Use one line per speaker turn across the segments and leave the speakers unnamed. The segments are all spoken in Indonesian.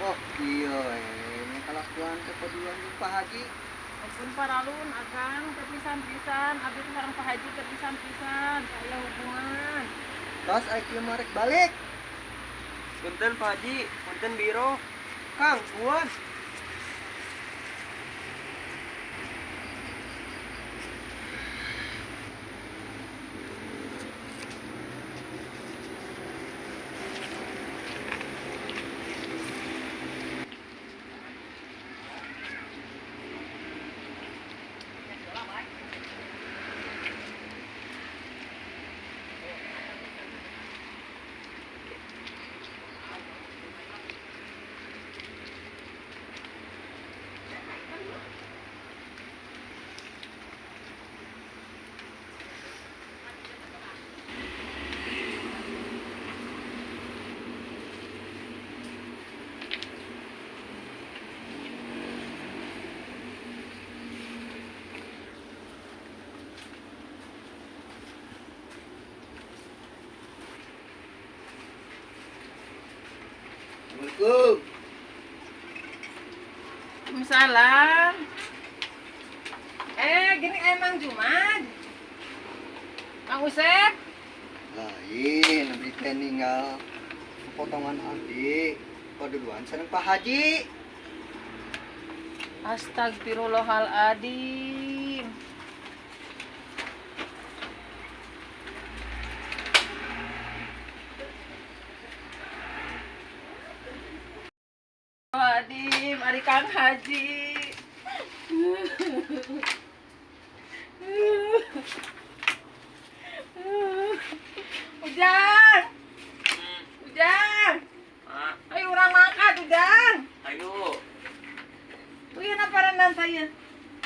Oh iya, ini kelakuan kepedulian Pak Haji.
Ampun paralun akan kepisan-pisan, abis sareng Pak Haji kepisan-pisan, saya hubungan.
Tos IQ marek balik.
Punten Pak Haji, punten biro.
Kang, buan. Assalamualaikum.
Waalaikumsalam. Gini emang Jumat. Kang Usep,
Lain, abdi teh ninggal potongan abdi. Paduluan sareng Pak Haji.
astagfirullahaladzim. Wadim, ari Kang Haji. Ujang, Ujang, ayo urang mangkat Ujang.
Ayo.
Uyan apa renang saya?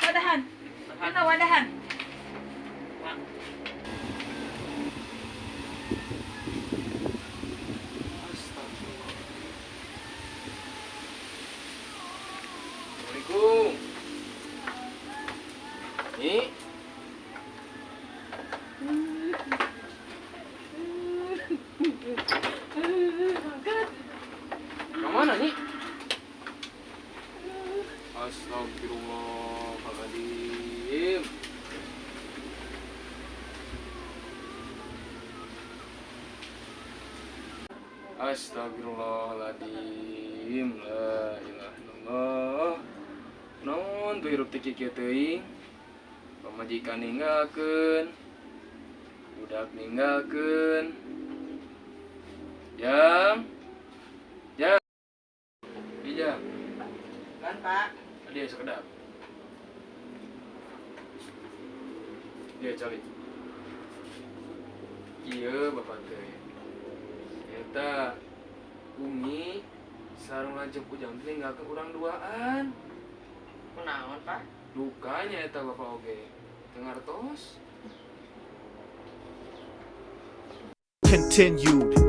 Wadahan, mana wadahan?
Assalamualaikum. Nih, kemana nih? Astagfirullahaladzim. Astagfirullahaladzim. La ilaha illallah. Naon tuh hirup teh kieu teuing? Pamajikan ninggalkeun. Budak ninggalkeun. Jam. Jam. Iya.
Kan Pak.
Dia sekedap. Dia cari. Iya bapak teh. Eta Umi sareng lanceuk Ujang teh ninggalkeun urang duaan.
Kunaon Pak?
Dukanya eta bapak oge. Teu ngartos.
Continued.